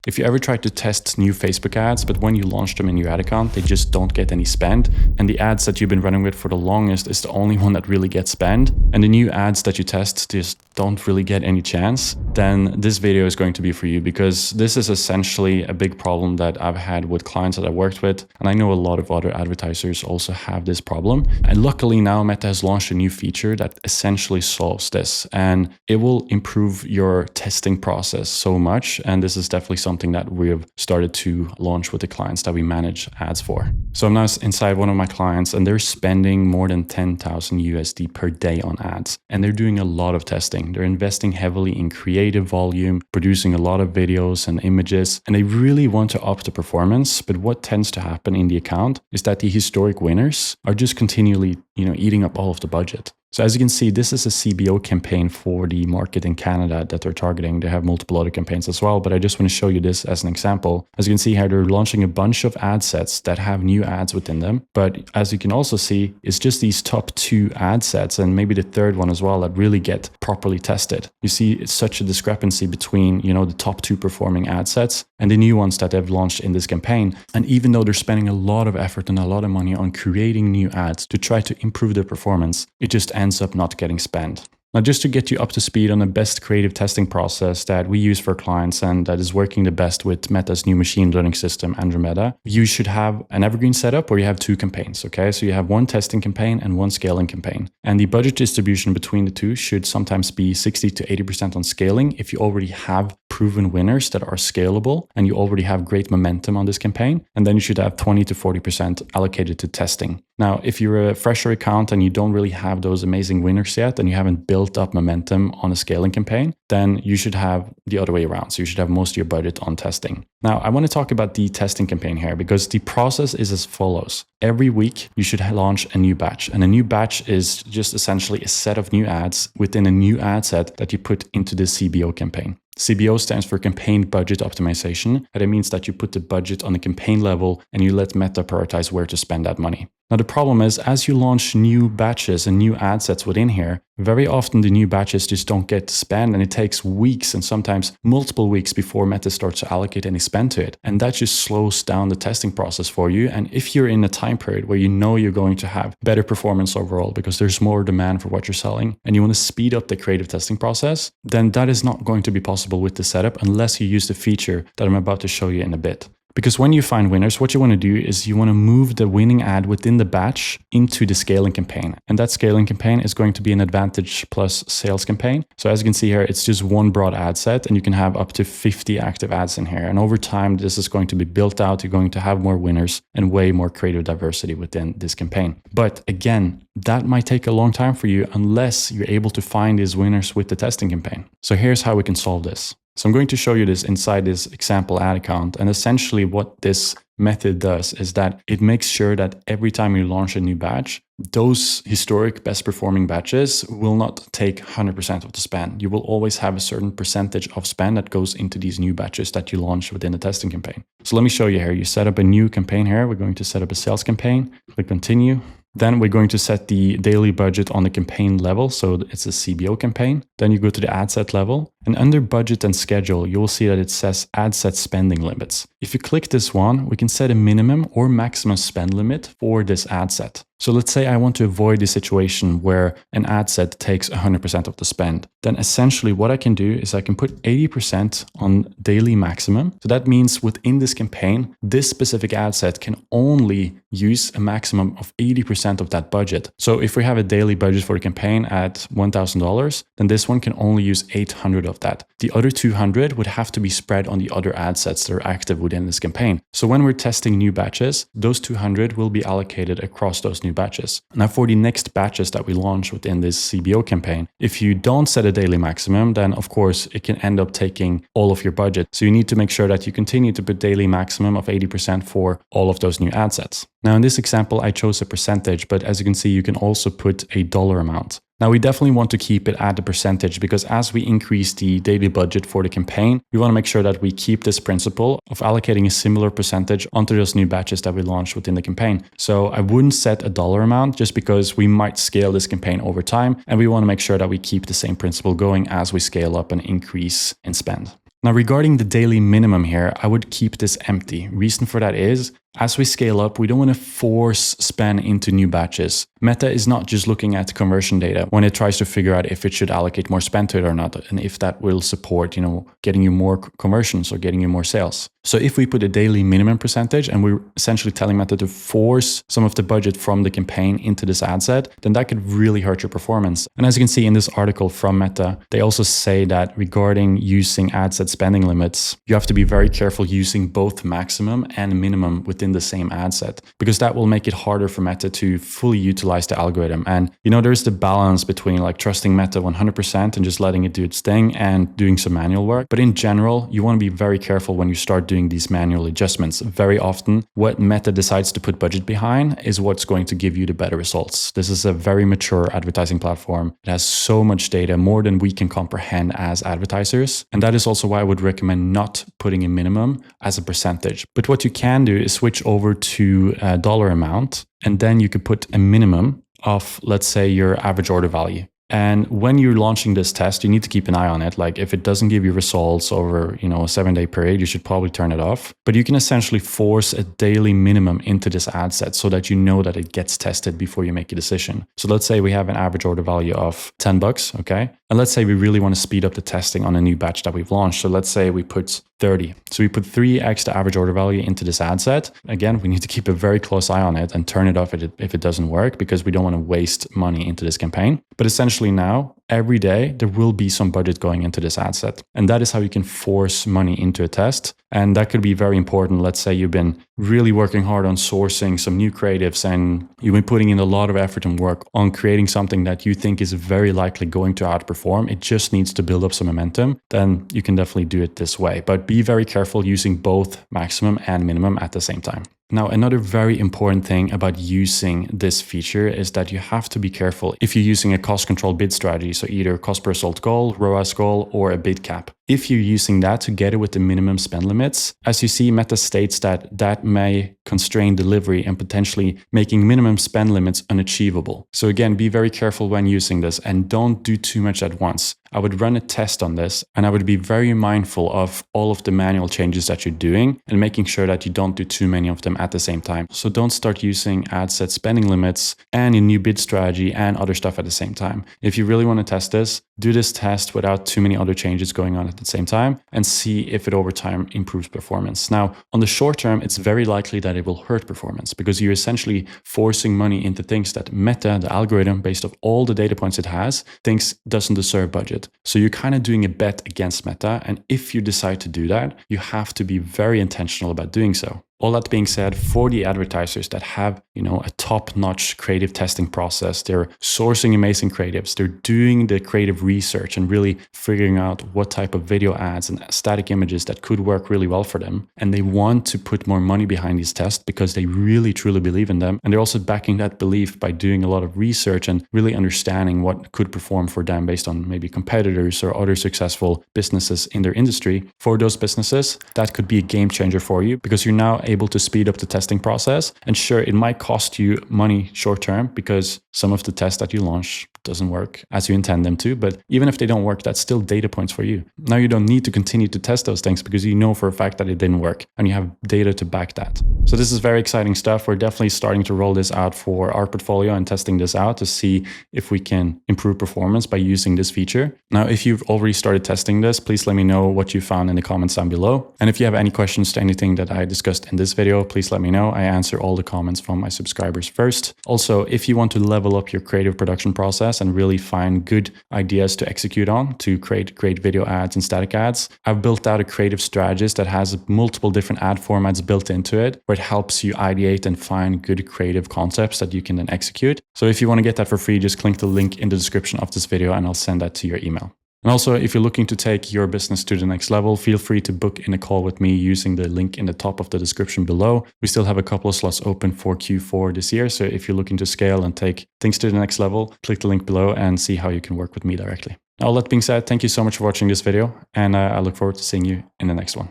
If you ever try to test new Facebook ads, but when you launch them in your ad account, they just don't get any spend, and the ads that you've been running with for the longest is the only one that really gets spend, and the new ads that you test just don't really get any chance, then this video is going to be for you, because this is essentially a big problem that I've had with clients that I worked with, and I know a lot of other advertisers also have this problem. And luckily now Meta has launched a new feature that essentially solves this, and it will improve your testing process so much, and this is definitely something that we have started to launch with the clients that we manage ads for. So I'm now inside one of my clients, and they're spending more than 10,000 USD per day on ads, and they're doing a lot of testing. They're investing heavily in creative volume, producing a lot of videos and images, and they really want to up the performance. But what tends to happen in the account is that the historic winners are just continually, eating up all of the budget. So as you can see, this is a CBO campaign for the market in Canada that they're targeting. They have multiple other campaigns as well, but I just want to show you this as an example. As you can see here, they're launching a bunch of ad sets that have new ads within them. But as you can also see, it's just these top 2 ad sets and maybe the third one as well that really get properly tested. You see it's such a discrepancy between, the top 2 performing ad sets and the new ones that they've launched in this campaign. And even though they're spending a lot of effort and a lot of money on creating new ads to try to improve their performance, it just ends up not getting spent. Now, just to get you up to speed on the best creative testing process that we use for clients and that is working the best with Meta's new machine learning system, Andromeda, you should have an evergreen setup where you have 2 campaigns, okay? So you have one testing campaign and one scaling campaign. And the budget distribution between the two should sometimes be 60 to 80% on scaling if you already have proven winners that are scalable and you already have great momentum on this campaign. And then you should have 20 to 40% allocated to testing. Now, if you're a fresher account and you don't really have those amazing winners yet and you haven't built up momentum on a scaling campaign, then you should have the other way around. So you should have most of your budget on testing. Now, I want to talk about the testing campaign here because the process is as follows. Every week, you should launch a new batch. And a new batch is just essentially a set of new ads within a new ad set that you put into the CBO campaign. CBO stands for campaign budget optimization, and it means that you put the budget on the campaign level and you let Meta prioritize where to spend that money. Now, the problem is as you launch new batches and new ad sets within here, very often the new batches just don't get spent and it takes weeks and sometimes multiple weeks before Meta starts to allocate any spend to it. And that just slows down the testing process for you. And if you're in a time period where you're going to have better performance overall because there's more demand for what you're selling and you want to speed up the creative testing process, then that is not going to be possible with the setup unless you use the feature that I'm about to show you in a bit. Because when you find winners, what you want to do is you want to move the winning ad within the batch into the scaling campaign. And that scaling campaign is going to be an Advantage Plus sales campaign. So as you can see here, it's just one broad ad set and you can have up to 50 active ads in here. And over time, this is going to be built out. You're going to have more winners and way more creative diversity within this campaign. But again, that might take a long time for you unless you're able to find these winners with the testing campaign. So here's how we can solve this. So I'm going to show you this inside this example ad account. And essentially what this method does is that it makes sure that every time you launch a new batch, those historic best performing batches will not take 100% of the spend. You will always have a certain percentage of spend that goes into these new batches that you launch within the testing campaign. So let me show you here. You set up a new campaign here. We're going to set up a sales campaign. Click continue. Then we're going to set the daily budget on the campaign level. So it's a CBO campaign. Then you go to the ad set level and under budget and schedule, you will see that it says ad set spending limits. If you click this one, we can set a minimum or maximum spend limit for this ad set. So let's say I want to avoid the situation where an ad set takes 100% of the spend. Then essentially what I can do is I can put 80% on daily maximum. So that means within this campaign, this specific ad set can only use a maximum of 80% of that budget. So if we have a daily budget for the campaign at $1,000, then this one can only use 800 of that. The other 200 would have to be spread on the other ad sets that are active within this campaign. So when we're testing new batches, those 200 will be allocated across those new batches. Now for the next batches that we launch within this CBO campaign, if you don't set a daily maximum, then of course it can end up taking all of your budget. So you need to make sure that you continue to put daily maximum of 80% for all of those new ad sets. Now in this example, I chose a percentage, but as you can see, you can also put a dollar amount. Now we definitely want to keep it at the percentage because as we increase the daily budget for the campaign, we want to make sure that we keep this principle of allocating a similar percentage onto those new batches that we launch within the campaign. So I wouldn't set a dollar amount just because we might scale this campaign over time and we want to make sure that we keep the same principle going as we scale up and increase in spend. Now, regarding the daily minimum here, I would keep this empty. Reason for that is, as we scale up, we don't want to force spend into new batches. Meta is not just looking at conversion data when it tries to figure out if it should allocate more spend to it or not, and if that will support, getting you more conversions or getting you more sales. So if we put a daily minimum percentage and we're essentially telling Meta to force some of the budget from the campaign into this ad set, then that could really hurt your performance. And as you can see in this article from Meta, they also say that regarding using ad set spending limits, you have to be very careful using both maximum and minimum within the same ad set, because that will make it harder for Meta to fully utilize the algorithm. And there's the balance between like trusting Meta 100% and just letting it do its thing and doing some manual work. But in general, you want to be very careful when you start doing these manual adjustments. Very often, what Meta decides to put budget behind is what's going to give you the better results. This is a very mature advertising platform. It has so much data, more than we can comprehend as advertisers. And that is also why I would recommend not putting a minimum as a percentage. But what you can do is switch over to a dollar amount, and then you could put a minimum of, let's say, your average order value. And when you're launching this test, you need to keep an eye on it. Like if it doesn't give you results over, a 7-day period, you should probably turn it off. But you can essentially force a daily minimum into this ad set so that you know that it gets tested before you make a decision. So let's say we have an average order value of $10, okay? And let's say we really want to speed up the testing on a new batch that we've launched. So let's say we put 30. So we put 3x the average order value into this ad set. Again, we need to keep a very close eye on it and turn it off if it doesn't work, because we don't want to waste money into this campaign. But essentially now, every day, there will be some budget going into this ad set. And that is how you can force money into a test. And that could be very important. Let's say you've been really working hard on sourcing some new creatives and you've been putting in a lot of effort and work on creating something that you think is very likely going to outperform. It just needs to build up some momentum. Then you can definitely do it this way. But be very careful using both maximum and minimum at the same time. Now, another very important thing about using this feature is that you have to be careful if you're using a cost control bid strategy, so either cost per result goal, ROAS goal, or a bid cap. If you're using that together with the minimum spend limits, as you see, Meta states that that may constrain delivery and potentially making minimum spend limits unachievable. So again, be very careful when using this and don't do too much at once. I would run a test on this and I would be very mindful of all of the manual changes that you're doing and making sure that you don't do too many of them at the same time. So don't start using ad set spending limits and a new bid strategy and other stuff at the same time. If you really want to test this, do this test without too many other changes going on at the same time and see if it over time improves performance. Now, on the short term, it's very likely that it will hurt performance because you're essentially forcing money into things that Meta, the algorithm, based on all the data points it has, thinks doesn't deserve budget. So you're kind of doing a bet against Meta. And if you decide to do that, you have to be very intentional about doing so. All that being said, for the advertisers that have, a top-notch creative testing process, they're sourcing amazing creatives, they're doing the creative research and really figuring out what type of video ads and static images that could work really well for them. And they want to put more money behind these tests because they really, truly believe in them. And they're also backing that belief by doing a lot of research and really understanding what could perform for them based on maybe competitors or other successful businesses in their industry. For those businesses, that could be a game changer for you because you're now able to speed up the testing process. And sure, it might cost you money short term because some of the tests that you launch doesn't work as you intend them to. But even if they don't work, that's still data points for you. Now you don't need to continue to test those things because you know for a fact that it didn't work and you have data to back that. So this is very exciting stuff. We're definitely starting to roll this out for our portfolio and testing this out to see if we can improve performance by using this feature. Now, if you've already started testing this, please let me know what you found in the comments down below. And if you have any questions to anything that I discussed in this video, please let me know. I answer all the comments from my subscribers first. Also, if you want to level up your creative production process and really find good ideas to execute on to create great video ads and static ads, I've built out a creative strategist that has multiple different ad formats built into it, where it helps you ideate and find good creative concepts that you can then execute. So if you want to get that for free, just click the link in the description of this video and I'll send that to your email. And also, if you're looking to take your business to the next level, feel free to book in a call with me using the link in the top of the description below. We still have a couple of slots open for Q4 this year. So if you're looking to scale and take things to the next level, click the link below and see how you can work with me directly. All that being said, thank you so much for watching this video, and I look forward to seeing you in the next one.